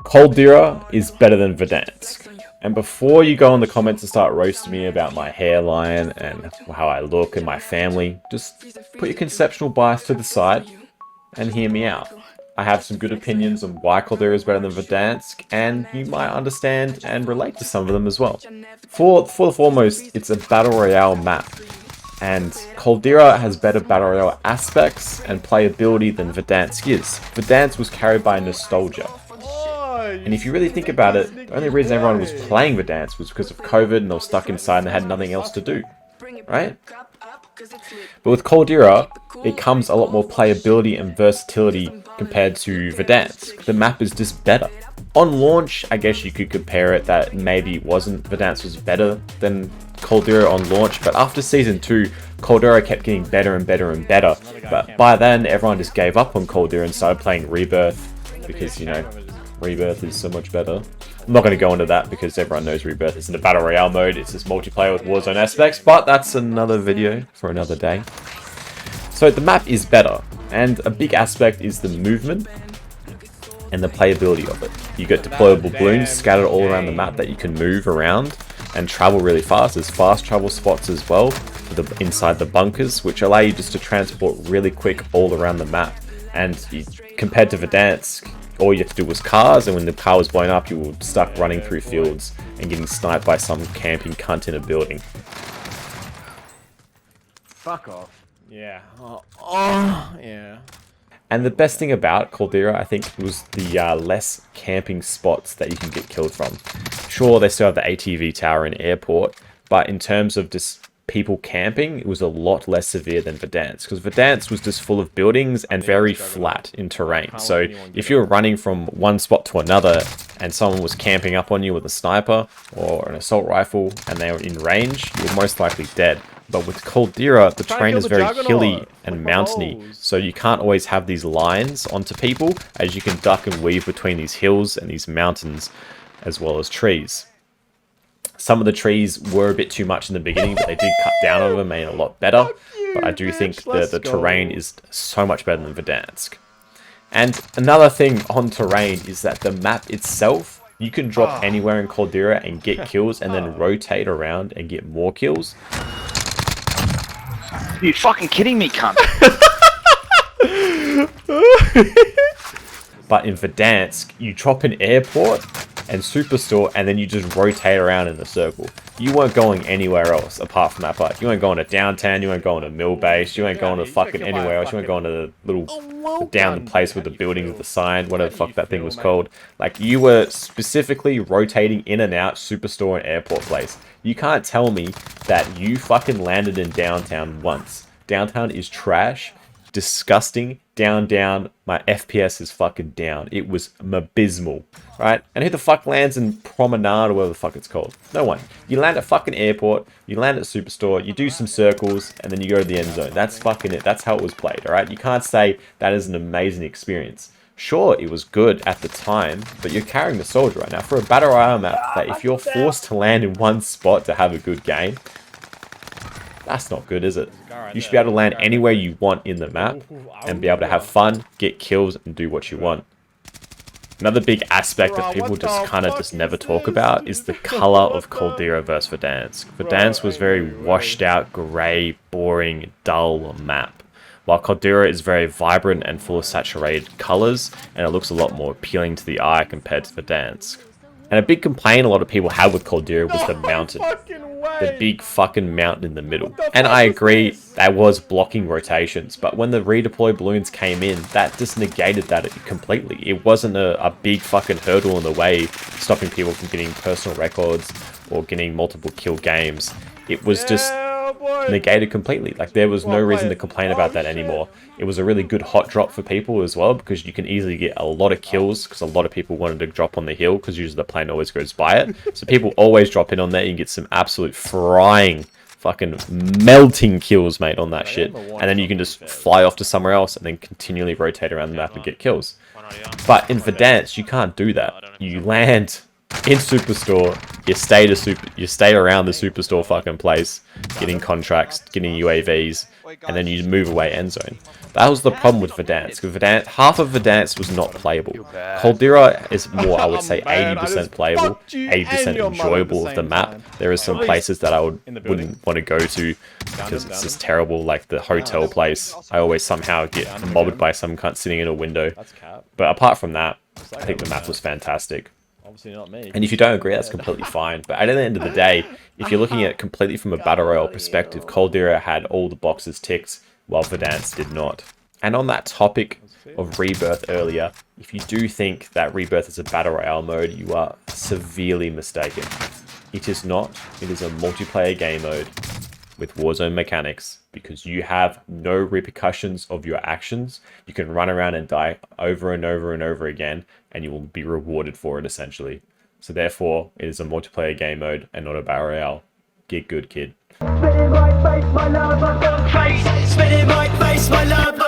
Caldera is better than Verdansk. And before you go in the comments and start roasting me about my hairline and how I look and my family, just put your conceptual bias to the side and hear me out. I have some good opinions on why Caldera is better than Verdansk, and you might understand and relate to some of them as well. For the foremost, it's a Battle Royale map, and Caldera has better Battle Royale aspects and playability than Verdansk is. Verdansk was carried by nostalgia. And if you really think about it, the only reason everyone was playing Verdansk was because of COVID and they were stuck inside and they had nothing else to do, right? But with Caldera, it comes a lot more playability and versatility compared to Verdansk. The map is just better. On launch, I guess you could compare it that maybe it wasn't, Verdansk was better than Caldera on launch, but after Season 2, Caldera kept getting better and better and better. But by then, everyone just gave up on Caldera and started playing Rebirth because, you know, Rebirth is so much better. I'm not going to go into that because everyone knows Rebirth is in the Battle Royale mode. It's just multiplayer with Warzone aspects, but that's another video for another day. So the map is better, and a big aspect is the movement and the playability of it. You get deployable balloons scattered all around the map that you can move around and travel really fast. There's fast travel spots as well for inside the bunkers, which allow you just to transport really quick all around the map. And compared to Verdansk, all you have to do was cars, and when the car was blown up, you were stuck running through fields and getting sniped by some camping cunt in a building. Fuck off. Yeah. Yeah. And the best thing about Caldera, I think, was the less camping spots that you can get killed from. Sure, they still have the ATV tower and airport, but in terms of just people camping, it was a lot less severe than Verdansk, because Verdansk was just full of buildings and very flat in terrain. So if you were running from one spot to another and someone was camping up on you with a sniper or an assault rifle and they were in range, you were most likely dead. But with Caldera, the terrain is very hilly and mountainy, so you can't always have these lines onto people, as you can duck and weave between these hills and these mountains, as well as trees. Some of the trees were a bit too much in the beginning, but they did cut down on them and made it a lot better. But I do think the terrain is so much better than Verdansk. And another thing on terrain is that the map itself, you can drop anywhere in Caldera and get kills and then rotate around and get more kills. Are you fucking kidding me, cunt? But in Verdansk, you drop an airport and superstore, and then you just rotate around in a circle. You weren't going anywhere else apart from that part. You weren't going to downtown, you weren't going to mill base, you weren't going to fucking anywhere else, you weren't going to the little down the place with the buildings with the sign, whatever the fuck that thing was called. Like, you were specifically rotating in and out superstore and airport place. You can't tell me that you fucking landed in downtown once. Downtown is trash, disgusting, down, my FPS is fucking down. It was abysmal, right? And who the fuck lands in Promenade or whatever the fuck it's called? No one. You land at fucking airport, you land at Superstore, you do some circles, and then you go to the end zone. That's fucking it. That's how it was played, alright? You can't say that is an amazing experience. Sure, it was good at the time, but you're carrying the soldier right now. For a Battle Royale map, that if you're forced to land in one spot to have a good game, that's not good, is it? You should be able to land anywhere you want in the map and be able to have fun, get kills, and do what you want. Another big aspect that people just kind of never talk about is the color of Caldera versus Verdansk. Verdansk was very washed out, grey, boring, dull map, while Caldera is very vibrant and full of saturated colors, and it looks a lot more appealing to the eye compared to Verdansk. And a big complaint a lot of people had with Caldera was the mountain. The big fucking mountain in the middle. And I agree, that was blocking rotations, but when the redeploy balloons came in, that just negated that completely. It wasn't a big fucking hurdle in the way, stopping people from getting personal records or getting multiple kill games. It was just negated completely. Like, there was no reason to complain about that anymore. It was a really good hot drop for people as well, because you can easily get a lot of kills, because a lot of people wanted to drop on the hill, because usually the plane always goes by it. So people always drop in on there. You can get some absolute frying, fucking melting kills, mate, on that shit. And then you can just fly off to somewhere else and then continually rotate around the map and get kills. But in Verdansk, you can't do that. You land In Superstore, you stay around the Superstore fucking place, getting contracts, getting UAVs, and then you move away end zone. That was the problem with Verdansk. Half of Verdansk was not playable. Caldera is more, I would say, 80% playable, 80% enjoyable of the map. There are some places that I wouldn't want to go to because it's just terrible, like the hotel place. I always somehow get mobbed by some cunt sitting in a window. But apart from that, I think the map was fantastic. And if you don't agree, that's completely fine. But at the end of the day, if you're looking at it completely from a Battle Royale perspective, Caldera had all the boxes ticked, while Verdansk did not. And on that topic of Rebirth earlier, if you do think that Rebirth is a Battle Royale mode, you are severely mistaken. It is not. It is a multiplayer game mode with Warzone mechanics, because you have no repercussions of your actions. You can run around and die over and over and over again, and you will be rewarded for it, essentially. So therefore, it is a multiplayer game mode and not a Battle Royale. Get good, kid. Spit in my face, my love, I've got face. Spit in my face, my love.